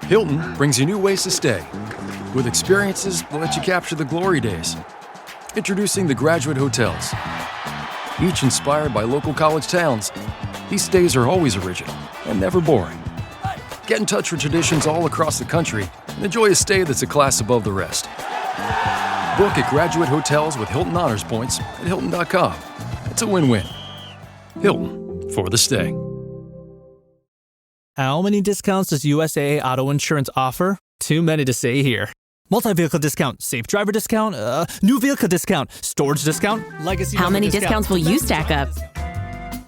Hilton brings you new ways to stay, with experiences that let you capture the glory days. Introducing the Graduate Hotels. Each inspired by local college towns, these stays are always original and never boring. Get in touch with traditions all across the country and enjoy a stay that's a class above the rest. Book at Graduate Hotels with Hilton Honors Points at Hilton.com. It's a win-win. Hilton, for the stay. How many discounts does USAA Auto Insurance offer? Too many to say here. Multi-vehicle discount, safe driver discount, new vehicle discount, storage discount, legacy. How many discounts will you stack up?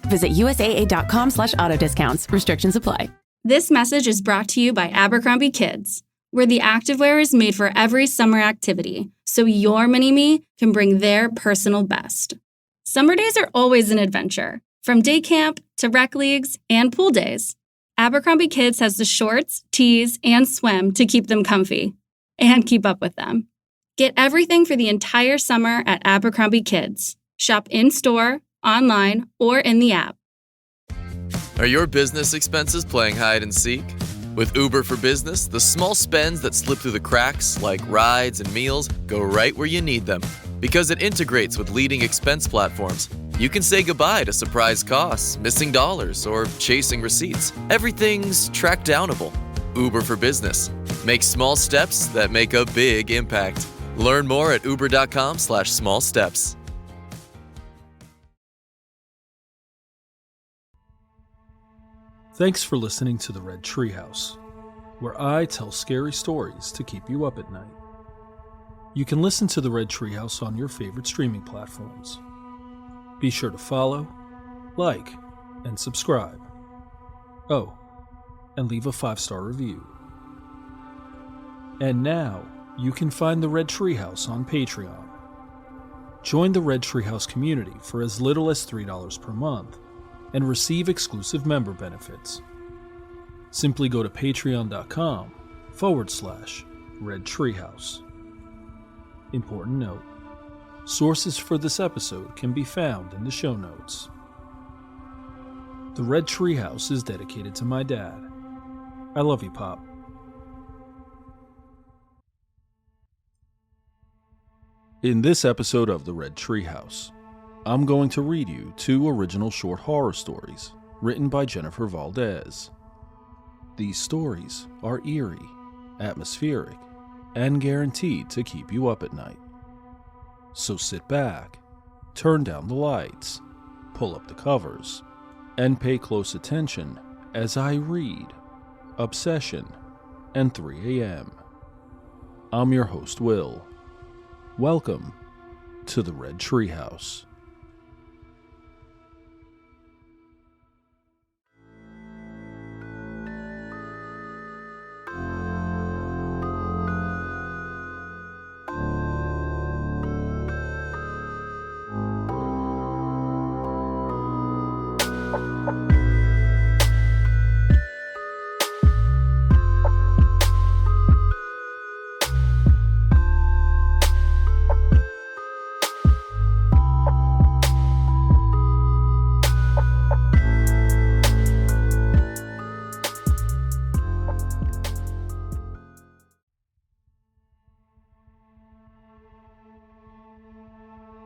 Visit USAA.com/auto discounts. Restrictions apply. This message is brought to you by Abercrombie Kids, where the activewear is made for every summer activity, so your mini-me can bring their personal best. Summer days are always an adventure, from day camp to rec leagues and pool days. Abercrombie Kids has the shorts, tees, and swim to keep them comfy and keep up with them. Get everything for the entire summer at Abercrombie Kids. Shop in-store, online, or in the app. Are your business expenses playing hide and seek? With Uber for Business, the small spends that slip through the cracks, like rides and meals, go right where you need them. Because it integrates with leading expense platforms, you can say goodbye to surprise costs, missing dollars, or chasing receipts. Everything's track downable. Uber for Business. Make small steps that make a big impact. Learn more at uber.com/small steps. Thanks for listening to the Red Treehouse, where I tell scary stories to keep you up at night. You can listen to the Red Treehouse on your favorite streaming platforms. Be sure to follow, like, and subscribe. Oh, and leave a 5-star review. And now, you can find the Red Treehouse on Patreon. Join the Red Treehouse community for as little as $3 per month and receive exclusive member benefits. Simply go to patreon.com/Red Treehouse. Important note: sources for this episode can be found in the show notes. The Red Treehouse is dedicated to my dad. I love you, Pop. In this episode of the Red Treehouse, I'm going to read you 2 original short horror stories written by Jennifer Valdez. These stories are eerie, atmospheric, and guaranteed to keep you up at night. So sit back, turn down the lights, pull up the covers, and pay close attention as I read Obsession and 3 a.m. I'm your host, Will. Welcome to the Red Treehouse.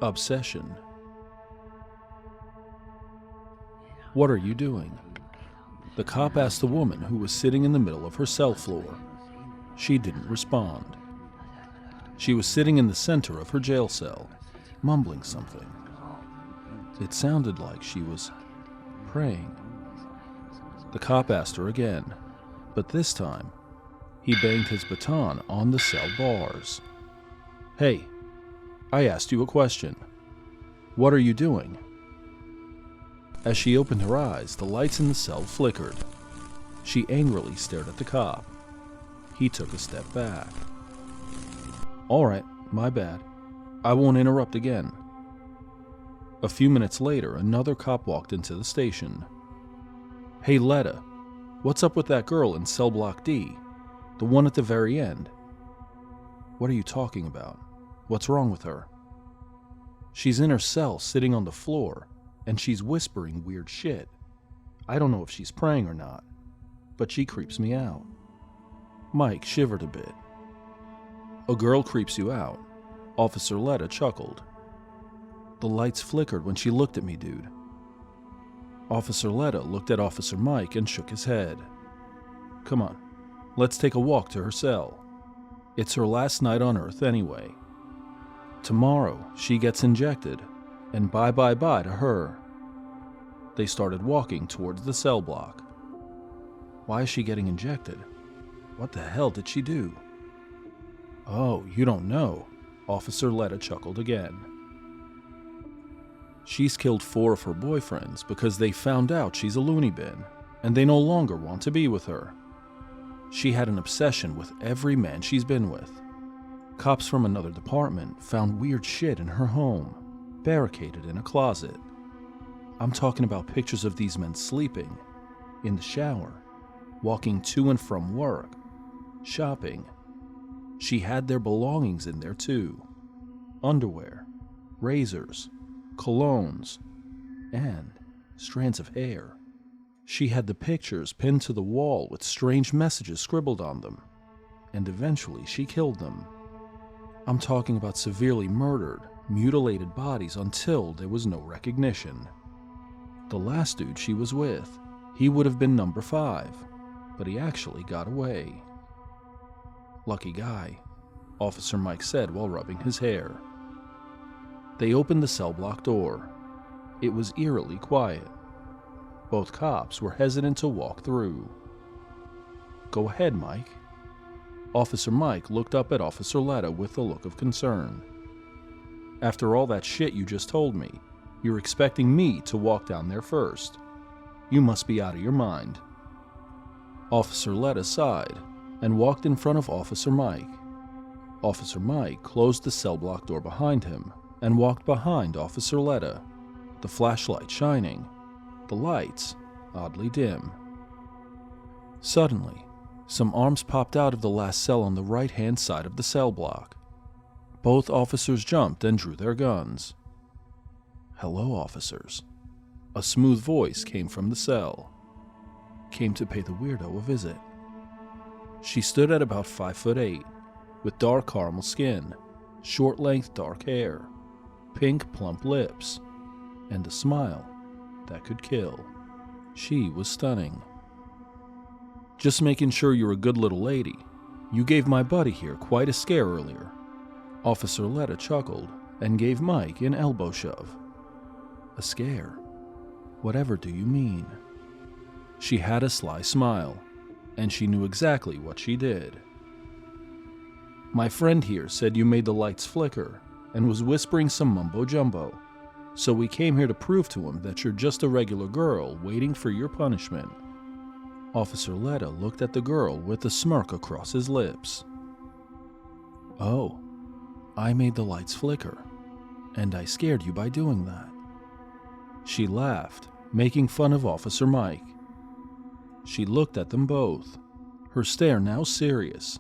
Obsession. What are you doing? The cop asked the woman who was sitting in the middle of her cell floor. She didn't respond. She was sitting in the center of her jail cell, mumbling something. It sounded like she was praying. The cop asked her again, but this time, he banged his baton on the cell bars. "Hey, I asked you a question. What are you doing?" As she opened her eyes, the lights in the cell flickered. She angrily stared at the cop. He took a step back. "All right, my bad. I won't interrupt again." A few minutes later, another cop walked into the station. "Hey, Letta, what's up with that girl in cell block D? The one at the very end?" "What are you talking about? What's wrong with her?" "She's in her cell sitting on the floor, and she's whispering weird shit. I don't know if she's praying or not." but she creeps me out. Mike shivered a bit. A girl creeps you out? Officer Letta chuckled. The lights flickered when she looked at me, dude. Officer Letta looked at Officer Mike and shook his head. Come on, let's take a walk to her cell. It's her last night on Earth anyway. Tomorrow, she gets injected, and bye-bye-bye to her. They started walking towards the cell block. Why is she getting injected? What the hell did she do? Oh, you don't know. Officer Letta chuckled again. She's killed 4 of her boyfriends because they found out she's a loony bin, and they no longer want to be with her. She had an obsession with every man she's been with. Cops from another department found weird shit in her home, barricaded in a closet. I'm talking about pictures of these men sleeping, in the shower, walking to and from work, shopping. She had their belongings in there too. Underwear, razors, colognes, and strands of hair. She had the pictures pinned to the wall with strange messages scribbled on them, and eventually she killed them. I'm talking about severely murdered, mutilated bodies until there was no recognition. The last dude she was with, he would have been number 5, but he actually got away. Lucky guy, Officer Mike said while rubbing his hair. They opened the cell block door. It was eerily quiet. Both cops were hesitant to walk through. Go ahead, Mike. Officer Mike looked up at Officer Letta with a look of concern. After all that shit you just told me, you're expecting me to walk down there first. You must be out of your mind. Officer Letta sighed and walked in front of Officer Mike. Officer Mike closed the cell block door behind him and walked behind Officer Letta, the flashlight shining, the lights oddly dim. Suddenly, some arms popped out of the last cell on the right-hand side of the cell block. Both officers jumped and drew their guns. Hello, officers. A smooth voice came from the cell. Came to pay the weirdo a visit. She stood at about 5'8", with dark caramel skin, short-length dark hair, pink plump lips, and a smile that could kill. She was stunning. Just making sure you're a good little lady. You gave my buddy here quite a scare earlier. Officer Letta chuckled and gave Mike an elbow shove. A scare? Whatever do you mean? She had a sly smile, and she knew exactly what she did. My friend here said you made the lights flicker and was whispering some mumbo-jumbo, so we came here to prove to him that you're just a regular girl waiting for your punishment. Officer Letta looked at the girl with a smirk across his lips. Oh, I made the lights flicker, and I scared you by doing that. She laughed, making fun of Officer Mike. She looked at them both, her stare now serious,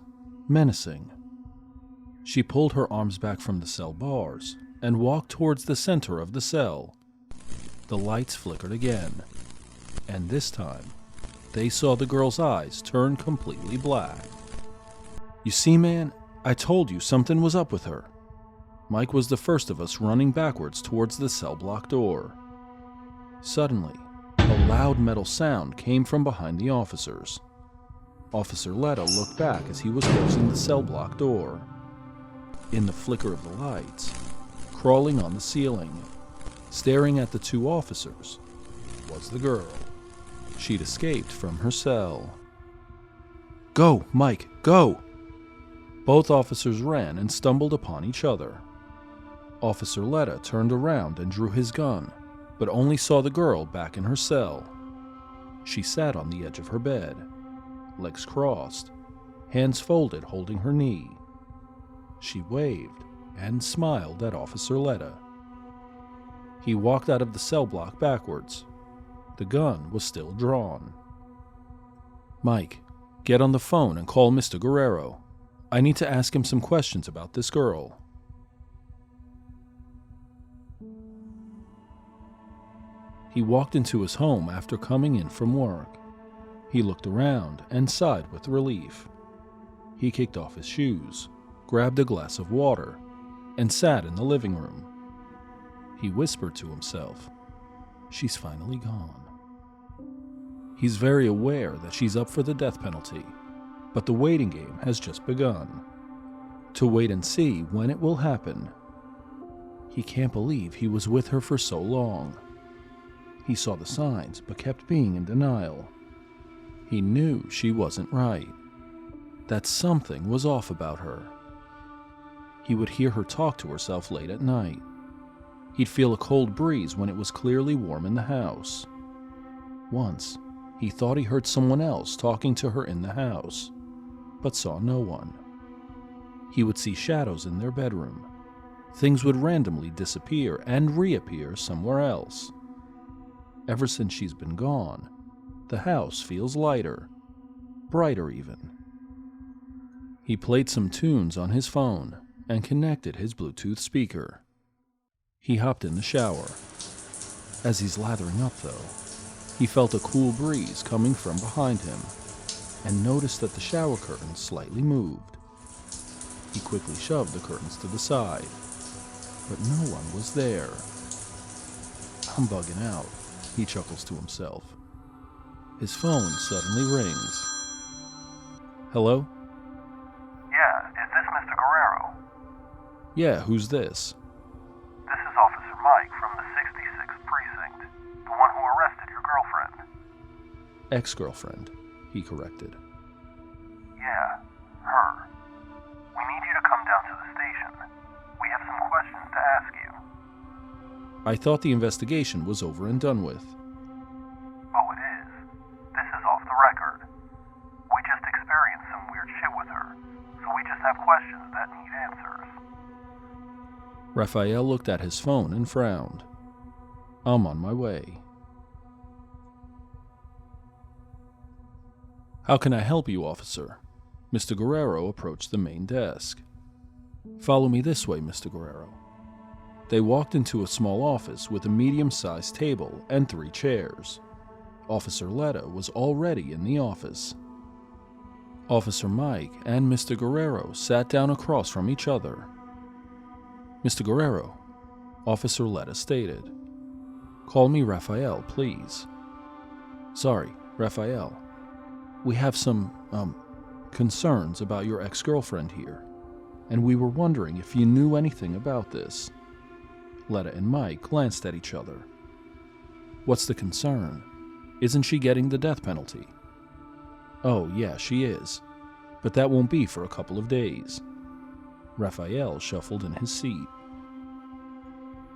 menacing. She pulled her arms back from the cell bars and walked towards the center of the cell. The lights flickered again, and this time, they saw the girl's eyes turn completely black. You see, man, I told you something was up with her. Mike was the first of us running backwards towards the cell block door. Suddenly, a loud metal sound came from behind the officers. Officer Letta looked back as he was closing the cell block door. In the flicker of the lights, crawling on the ceiling, staring at the 2 officers, was the girl. She'd escaped from her cell. Go, Mike, go! Both officers ran and stumbled upon each other. Officer Letta turned around and drew his gun, but only saw the girl back in her cell. She sat on the edge of her bed, legs crossed, hands folded holding her knee. She waved and smiled at Officer Letta. He walked out of the cell block backwards. The gun was still drawn. Mike, get on the phone and call Mr. Guerrero. I need to ask him some questions about this girl. He walked into his home after coming in from work. He looked around and sighed with relief. He kicked off his shoes, grabbed a glass of water, and sat in the living room. He whispered to himself, "She's finally gone." He's very aware that she's up for the death penalty, but the waiting game has just begun. To wait and see when it will happen. He can't believe he was with her for so long. He saw the signs but kept being in denial. He knew she wasn't right, that something was off about her. He would hear her talk to herself late at night. He'd feel a cold breeze when it was clearly warm in the house. Once, he thought he heard someone else talking to her in the house, but saw no one. He would see shadows in their bedroom. Things would randomly disappear and reappear somewhere else. Ever since she's been gone, the house feels lighter, brighter even. He played some tunes on his phone and connected his Bluetooth speaker. He hopped in the shower. As he's lathering up, though, he felt a cool breeze coming from behind him and noticed that the shower curtains slightly moved. He quickly shoved the curtains to the side, but no one was there. "I'm bugging out," he chuckles to himself. His phone suddenly rings. "Hello?" "Yeah, is this Mr. Guerrero?" "Yeah, who's this?" "This is Officer Mike from the 66th Precinct, the one who arrested your girlfriend." "Ex-girlfriend," he corrected. "Yeah, her. We need you to come down to the station. We have some questions to ask you." "I thought the investigation was over and done with." "Oh, it is. This is off the record. We just experienced some weird shit with her, so we just have questions that need answers." Raphael looked at his phone and frowned. "I'm on my way." "How can I help you, officer?" Mr. Guerrero approached the main desk. "Follow me this way, Mr. Guerrero." They walked into a small office with a medium-sized table and 3 chairs. Officer Letta was already in the office. Officer Mike and Mr. Guerrero sat down across from each other. "Mr. Guerrero," Officer Letta stated, "call me Raphael, please." "Sorry, Raphael. We have some, concerns about your ex-girlfriend here, and we were wondering if you knew anything about this." Letta and Mike glanced at each other. "What's the concern? Isn't she getting the death penalty?" "Oh, yeah, she is. But that won't be for a couple of days." Raphael shuffled in his seat.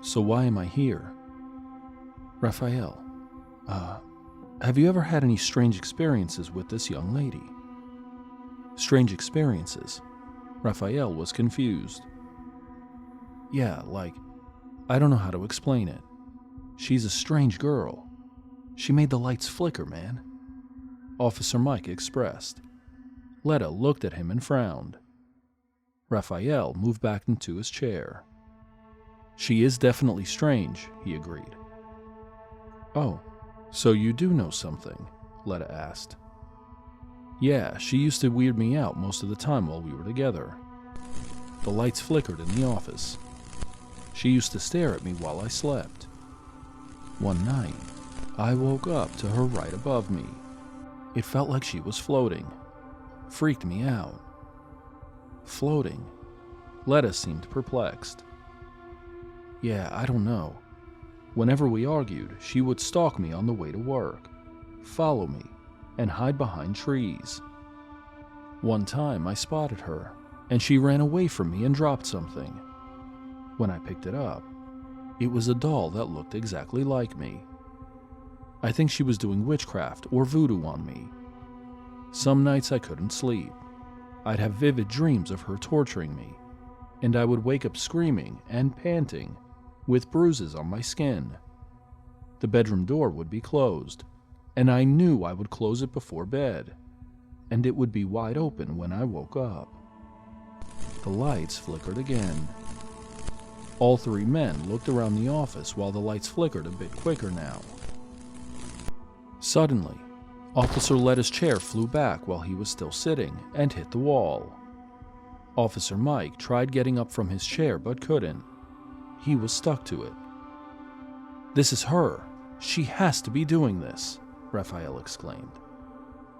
"So why am I here?" "Raphael, have you ever had any strange experiences with this young lady?" "Strange experiences?" Raphael was confused. "Yeah, like, I don't know how to explain it. She's a strange girl. She made the lights flicker, man," Officer Mike expressed. Letta looked at him and frowned. Raphael moved back into his chair. "She is definitely strange," he agreed. "Oh, so you do know something?" Letta asked. "Yeah, she used to weird me out most of the time while we were together. The lights flickered in the office. She used to stare at me while I slept. One night, I woke up to her right above me. It felt like she was floating. Freaked me out." "Floating?" Letta seemed perplexed. "Yeah, I don't know. Whenever we argued, she would stalk me on the way to work, follow me, and hide behind trees. One time I spotted her, and she ran away from me and dropped something. When I picked it up, it was a doll that looked exactly like me. I think she was doing witchcraft or voodoo on me. Some nights I couldn't sleep. I'd have vivid dreams of her torturing me, and I would wake up screaming and panting, with bruises on my skin. The bedroom door would be closed, and I knew I would close it before bed, and it would be wide open when I woke up." The lights flickered again. All 3 men looked around the office while the lights flickered a bit quicker now. Suddenly, Officer Letta's chair flew back while he was still sitting and hit the wall. Officer Mike tried getting up from his chair but couldn't. He was stuck to it. "This is her. She has to be doing this," Raphael exclaimed.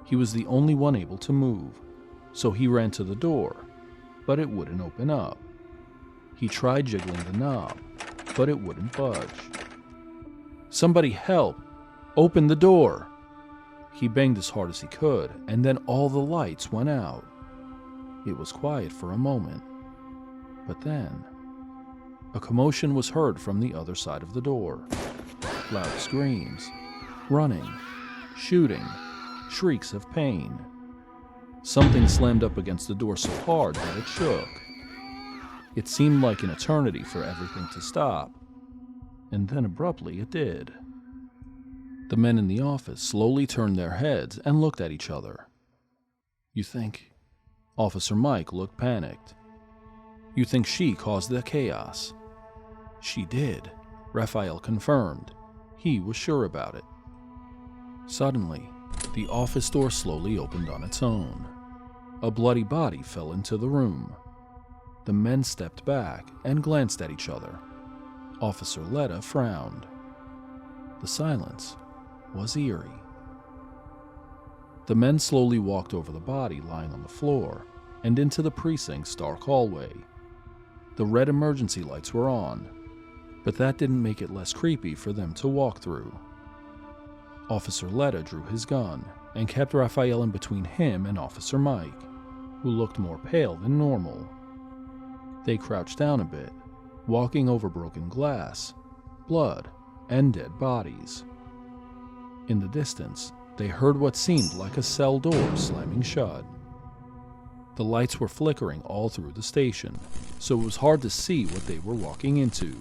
He was the only one able to move, so he ran to the door, but it wouldn't open up. He tried jiggling the knob, but it wouldn't budge. "Somebody help! Open the door!" He banged as hard as he could, and then all the lights went out. It was quiet for a moment, but then a commotion was heard from the other side of the door. Loud screams, running, shooting, shrieks of pain. Something slammed up against the door so hard that it shook. It seemed like an eternity for everything to stop, and then abruptly it did. The men in the office slowly turned their heads and looked at each other. "You think?" Officer Mike looked panicked. "You think she caused the chaos?" "She did," Raphael confirmed. He was sure about it. Suddenly, the office door slowly opened on its own. A bloody body fell into the room. The men stepped back and glanced at each other. Officer Letta frowned. The silence was eerie. The men slowly walked over the body lying on the floor and into the precinct's dark hallway. The red emergency lights were on, but that didn't make it less creepy for them to walk through. Officer Letta drew his gun and kept Raphael in between him and Officer Mike, who looked more pale than normal. They crouched down a bit, walking over broken glass, blood, and dead bodies. In the distance, they heard what seemed like a cell door slamming shut. The lights were flickering all through the station, so it was hard to see what they were walking into.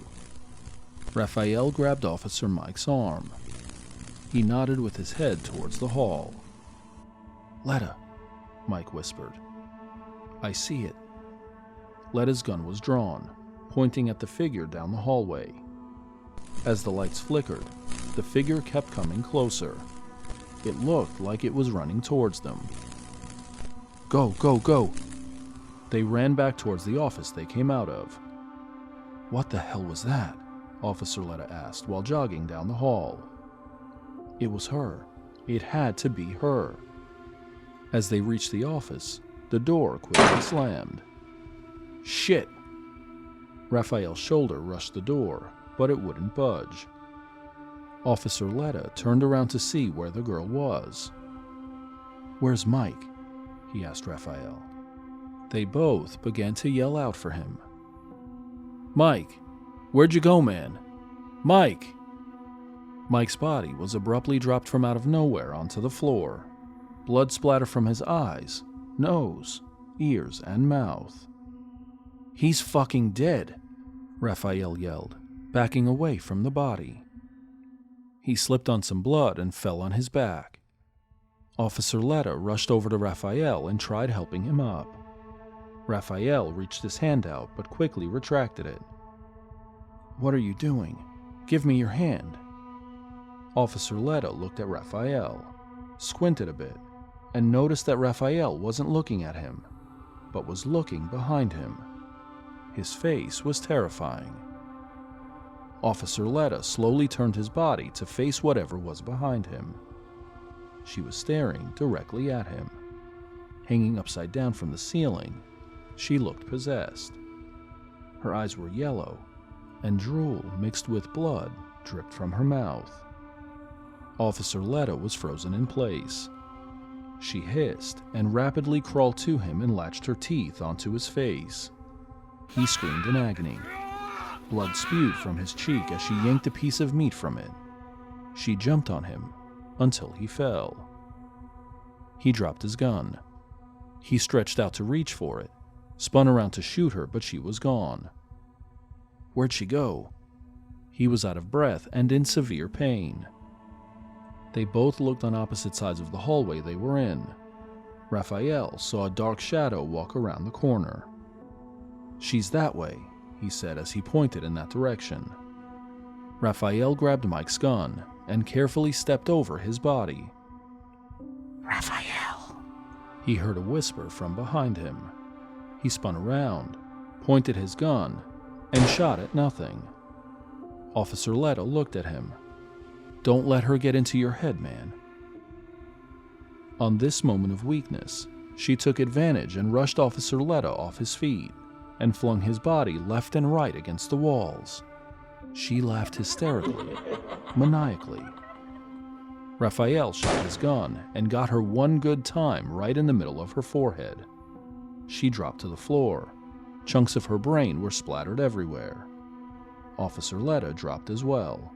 Raphael grabbed Officer Mike's arm. He nodded with his head towards the hall. "Letta," Mike whispered. "I see it." Letta's gun was drawn, pointing at the figure down the hallway. As the lights flickered, the figure kept coming closer. It looked like it was running towards them. "Go, go, go!" They ran back towards the office they came out of. "What the hell was that?" Officer Letta asked while jogging down the hall. It was her. It had to be her. As they reached the office, the door quickly slammed. "Shit!" Raphael's shoulder rushed the door, but it wouldn't budge. Officer Letta turned around to see where the girl was. "Where's Mike?" he asked Raphael. They both began to yell out for him. "Mike! Where'd you go, man? Mike!" Mike's body was abruptly dropped from out of nowhere onto the floor. Blood splattered from his eyes, nose, ears, and mouth. "He's fucking dead," Raphael yelled, backing away from the body. He slipped on some blood and fell on his back. Officer Letta rushed over to Raphael and tried helping him up. Raphael reached his hand out but quickly retracted it. "What are you doing? Give me your hand." Officer Letta looked at Raphael, squinted a bit, and noticed that Raphael wasn't looking at him, but was looking behind him. His face was terrifying. Officer Letta slowly turned his body to face whatever was behind him. She was staring directly at him. Hanging upside down from the ceiling, she looked possessed. Her eyes were yellow, and drool mixed with blood dripped from her mouth. Officer Letta was frozen in place. She hissed and rapidly crawled to him and latched her teeth onto his face. He screamed in agony. Blood spewed from his cheek as she yanked a piece of meat from it. She jumped on him until he fell. He dropped his gun. He stretched out to reach for it, spun around to shoot her, but she was gone. Where'd she go? He was out of breath and in severe pain. They both looked on opposite sides of the hallway they were in. Raphael saw a dark shadow walk around the corner. "She's that way," he said as he pointed in that direction. Raphael grabbed Mike's gun and carefully stepped over his body. Raphael. He heard a whisper from behind him. He spun around, pointed his gun, and shot at nothing. Officer Letta looked at him. "Don't let her get into your head, man." On this moment of weakness, she took advantage and rushed Officer Letta off his feet and flung his body left and right against the walls. She laughed hysterically, maniacally. Raphael shot his gun and got her one good time right in the middle of her forehead. She dropped to the floor. Chunks of her brain were splattered everywhere. Officer Letta dropped as well.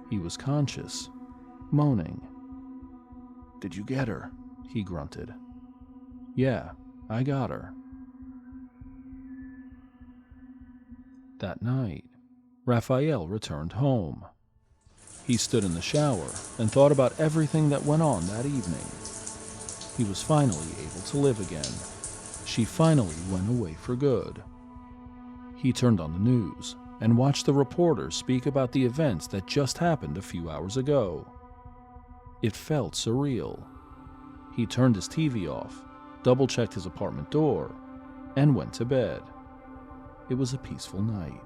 He was conscious, moaning. "Did you get her?" he grunted. "Yeah, I got her." That night, Raphael returned home. He stood in the shower and thought about everything that went on that evening. He was finally able to live again. She finally went away for good. He turned on the news and watched the reporters speak about the events that just happened a few hours ago. It felt surreal. He turned his TV off, double-checked his apartment door, and went to bed. It was a peaceful night.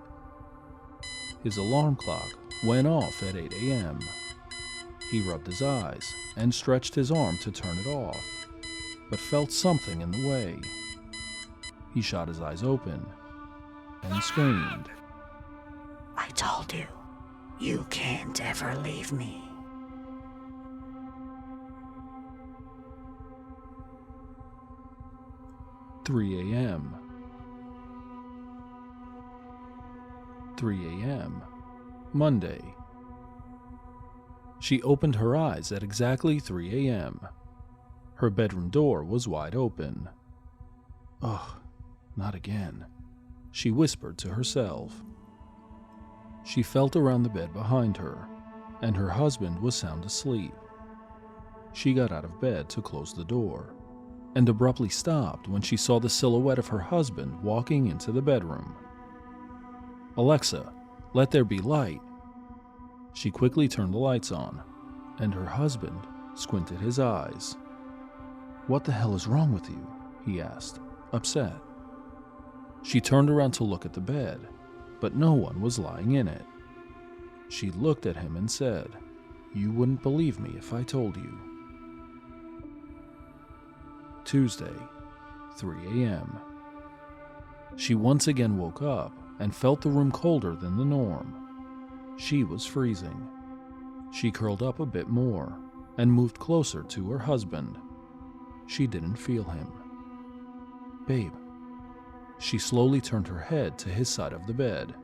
His alarm clock went off at 8 a.m. He rubbed his eyes and stretched his arm to turn it off, but felt something in the way. He shot his eyes open and screamed. I told you, you can't ever leave me. "3 a.m. 3 a.m. Monday. She opened her eyes at exactly 3 a.m. Her bedroom door was wide open. "Ugh, not again," she whispered to herself. She felt around the bed behind her, and her husband was sound asleep. She got out of bed to close the door, and abruptly stopped when she saw the silhouette of her husband walking into the bedroom. "Alexa, let there be light." She quickly turned the lights on, and her husband squinted his eyes. "What the hell is wrong with you?" he asked, upset. She turned around to look at the bed, but no one was lying in it. She looked at him and said, "You wouldn't believe me if I told you." Tuesday, 3 a.m. She once again woke up and felt the room colder than the norm. She was freezing. She curled up a bit more and moved closer to her husband. She didn't feel him. "Babe." She slowly turned her head to his side of the bed.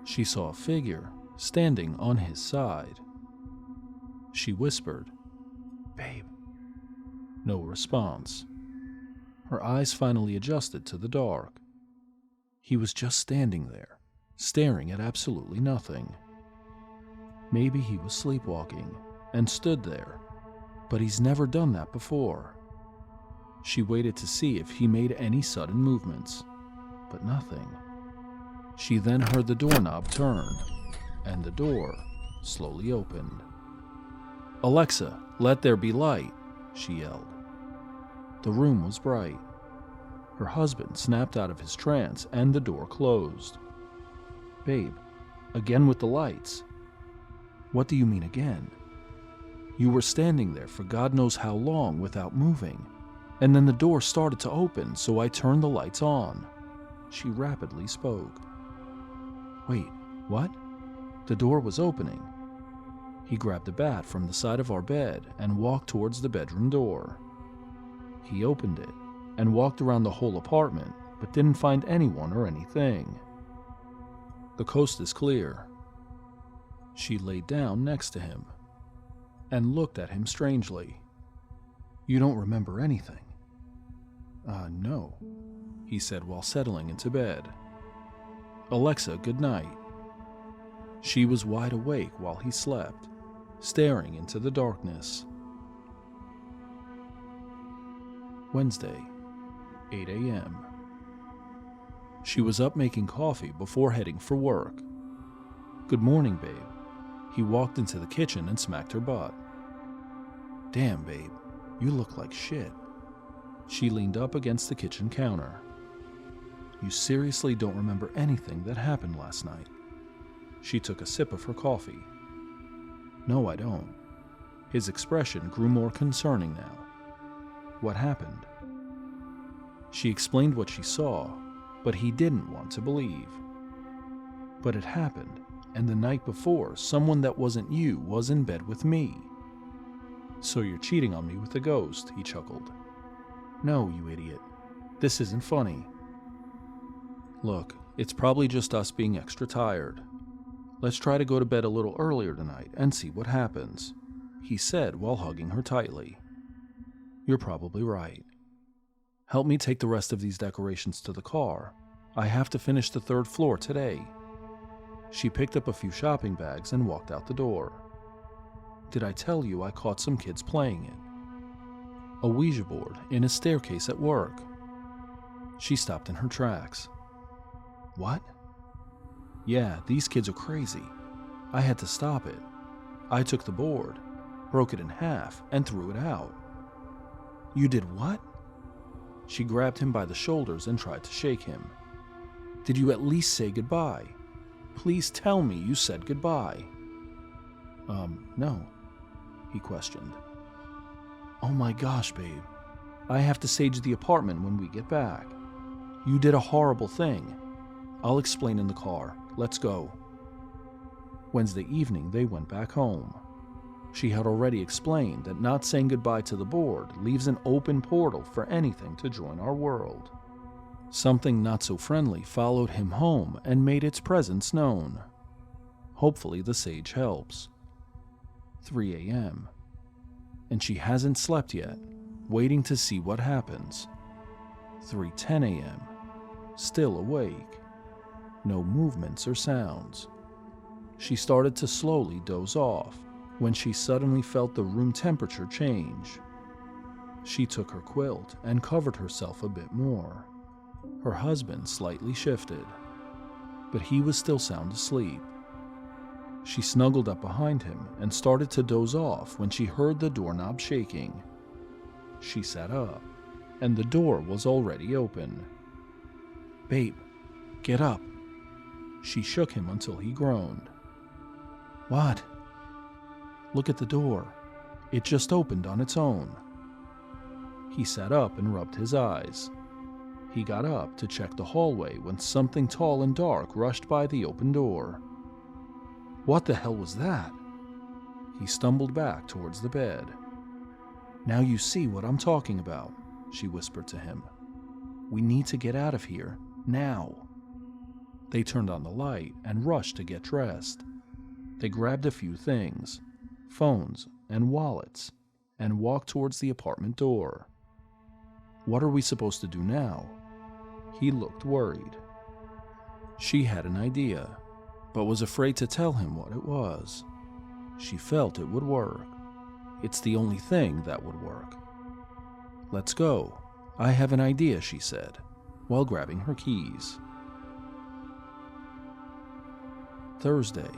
She saw a figure standing on his side. She whispered, "Babe." No response. Her eyes finally adjusted to the dark. He was just standing there, staring at absolutely nothing. Maybe he was sleepwalking and stood there, but he's never done that before. She waited to see if he made any sudden movements, but nothing. She then heard the doorknob turn, and the door slowly opened. "Alexa, let there be light," she yelled. The room was bright. Her husband snapped out of his trance and the door closed. "Babe, again with the lights." "What do you mean again?" "You were standing there for God knows how long without moving, and then the door started to open, so I turned the lights on." She rapidly spoke. "Wait, what?" "The door was opening." He grabbed a bat from the side of our bed and walked towards the bedroom door. He opened it and walked around the whole apartment, but didn't find anyone or anything. "The coast is clear." She laid down next to him and looked at him strangely. "You don't remember anything?" No," he said while settling into bed. "Alexa, good night." She was wide awake while he slept, staring into the darkness. Wednesday, 8 a.m. She was up making coffee before heading for work. "Good morning, babe." He walked into the kitchen and smacked her butt. "Damn, babe, You look like shit. She leaned up against the kitchen counter. You seriously don't remember anything that happened last night? She took a sip of her coffee. No, I don't. His expression grew more concerning now. What happened? She explained what she saw, but he didn't want to believe. But it happened, and the night before, someone that wasn't you was in bed with me. So you're cheating on me with a ghost, he chuckled. No, you idiot. This isn't funny. Look, it's probably just us being extra tired. Let's try to go to bed a little earlier tonight and see what happens, he said while hugging her tightly. You're probably right. Help me take the rest of these decorations to the car. I have to finish the 3rd floor today. She picked up a few shopping bags and walked out the door. Did I tell you I caught some kids playing it? A Ouija board in a staircase at work. She stopped in her tracks. What? Yeah, these kids are crazy. I had to stop it. I took the board, broke it in half, and threw it out. You did what? She grabbed him by the shoulders and tried to shake him. Did you at least say goodbye? Please tell me you said goodbye. No, he questioned. Oh my gosh, babe. I have to sage the apartment when we get back. You did a horrible thing. I'll explain in the car. Let's go. Wednesday evening, they went back home. She had already explained that not saying goodbye to the board leaves an open portal for anything to join our world. Something not so friendly followed him home and made its presence known. Hopefully the sage helps. 3 a.m. And she hasn't slept yet, waiting to see what happens. 3:10 a.m. Still awake. No movements or sounds. She started to slowly doze off when she suddenly felt the room temperature change. She took her quilt and covered herself a bit more. Her husband slightly shifted, but he was still sound asleep. She snuggled up behind him and started to doze off when she heard the doorknob shaking. She sat up, and the door was already open. Babe, get up. She shook him until he groaned. What? Look at the door. It just opened on its own. He sat up and rubbed his eyes. He got up to check the hallway when something tall and dark rushed by the open door. What the hell was that? He stumbled back towards the bed. Now you see what I'm talking about, she whispered to him. We need to get out of here, now. They turned on the light and rushed to get dressed. They grabbed a few things, phones and wallets, and walked towards the apartment door. What are we supposed to do now? He looked worried. She had an idea, but was afraid to tell him what it was. She felt it would work. It's the only thing that would work. Let's go. I have an idea, she said, while grabbing her keys. Thursday.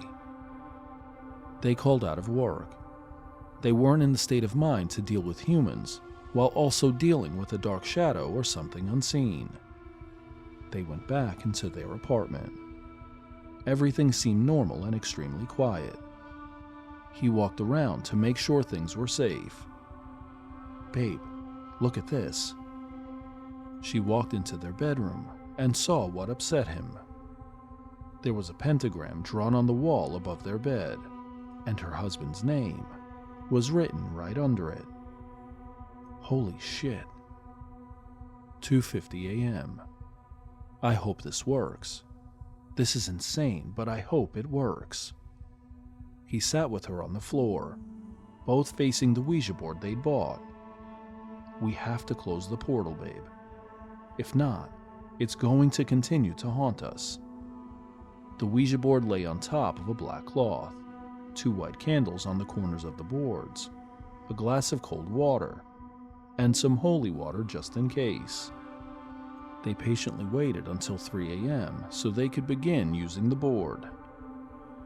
They called out of work. They weren't in the state of mind to deal with humans, while also dealing with a dark shadow or something unseen. They went back into their apartment. Everything seemed normal and extremely quiet. He walked around to make sure things were safe. Babe, look at this. She walked into their bedroom and saw what upset him. There was a pentagram drawn on the wall above their bed, and her husband's name was written right under it. Holy shit. 2:50 a.m. I hope this works. This is insane, but I hope it works. He sat with her on the floor, both facing the Ouija board they'd bought. We have to close the portal, babe. If not, it's going to continue to haunt us. The Ouija board lay on top of a black cloth, 2 white candles on the corners of the boards, a glass of cold water, and some holy water just in case. They patiently waited until 3 a.m. so they could begin using the board.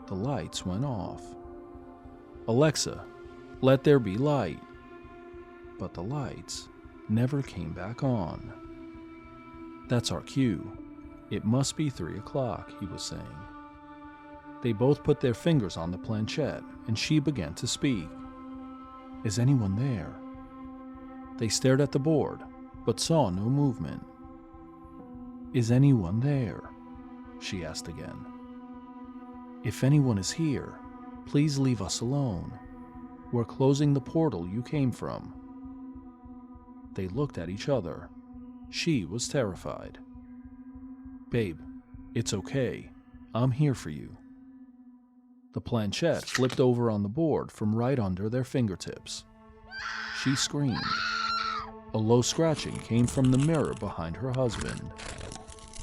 The lights went off. Alexa, let there be light. but the lights never came back on. "That's our cue. It must be 3 o'clock," he was saying. They both put their fingers on the planchette, and she began to speak. "Is anyone there?" They stared at the board, but saw no movement. "Is anyone there?" she asked again. "If anyone is here, please leave us alone. We're closing the portal you came from." They looked at each other. She was terrified. "Babe, it's okay. I'm here for you." The planchette flipped over on the board from right under their fingertips. She screamed. A low scratching came from the mirror behind her husband.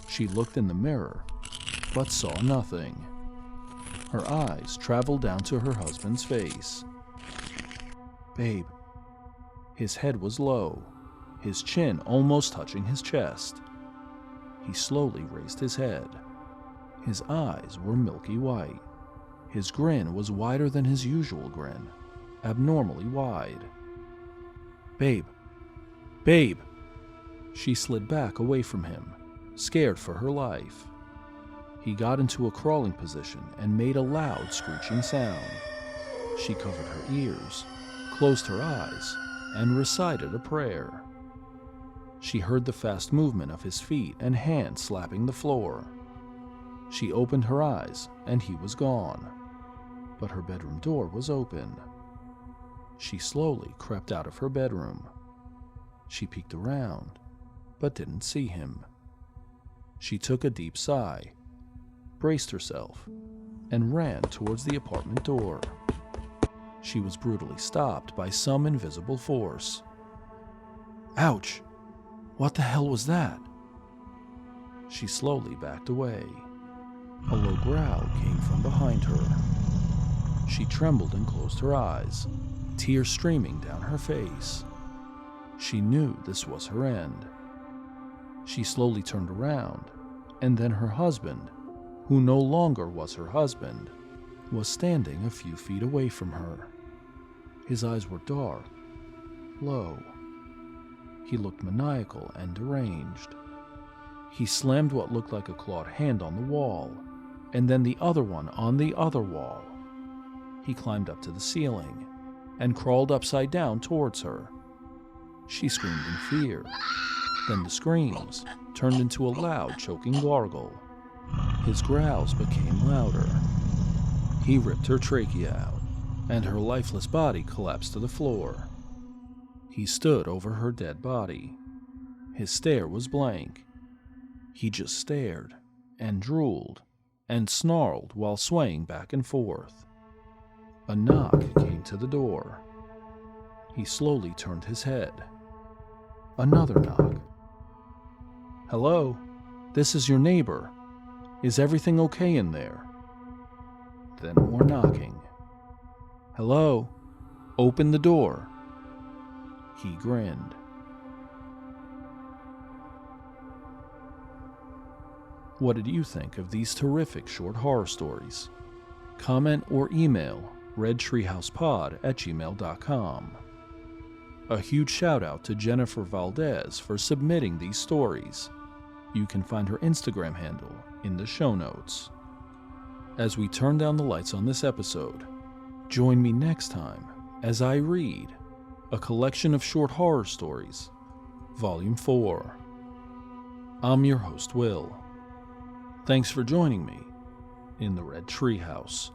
She looked in the mirror, but saw nothing. Her eyes traveled down to her husband's face. "Babe." His head was low, his chin almost touching his chest. He slowly raised his head. His eyes were milky white. His grin was wider than his usual grin, abnormally wide. "Babe. Babe!" She slid back away from him, scared for her life. He got into a crawling position and made a loud screeching sound. She covered her ears, closed her eyes, and recited a prayer. She heard the fast movement of his feet and hands slapping the floor. She opened her eyes and he was gone, but her bedroom door was open. She slowly crept out of her bedroom. She peeked around, but didn't see him. She took a deep sigh, braced herself, and ran towards the apartment door. She was brutally stopped by some invisible force. "Ouch! What the hell was that?" She slowly backed away. A low growl came from behind her. She trembled and closed her eyes, tears streaming down her face. She knew this was her end. She slowly turned around, and then her husband, who no longer was her husband, was standing a few feet away from her. His eyes were dark, low. He looked maniacal and deranged. He slammed what looked like a clawed hand on the wall, and then the other one on the other wall. He climbed up to the ceiling and crawled upside down towards her. She screamed in fear. Then the screams turned into a loud, choking gargle. His growls became louder. He ripped her trachea out, and her lifeless body collapsed to the floor. He stood over her dead body. His stare was blank. He just stared and drooled and snarled while swaying back and forth. A knock came to the door. He slowly turned his head. Another knock. "Hello? This is your neighbor. Is everything okay in there?" Then more knocking. "Hello? Open the door." He grinned. What did you think of these terrific short horror stories? Comment or email redtreehousepod@gmail.com. A huge shout out to Jennifer Valdez for submitting these stories. You can find her Instagram handle in the show notes. As we turn down the lights on this episode, join me next time as I read A Collection of Short Horror Stories, Volume 4. I'm your host, Will. Thanks for joining me in the Red Treehouse.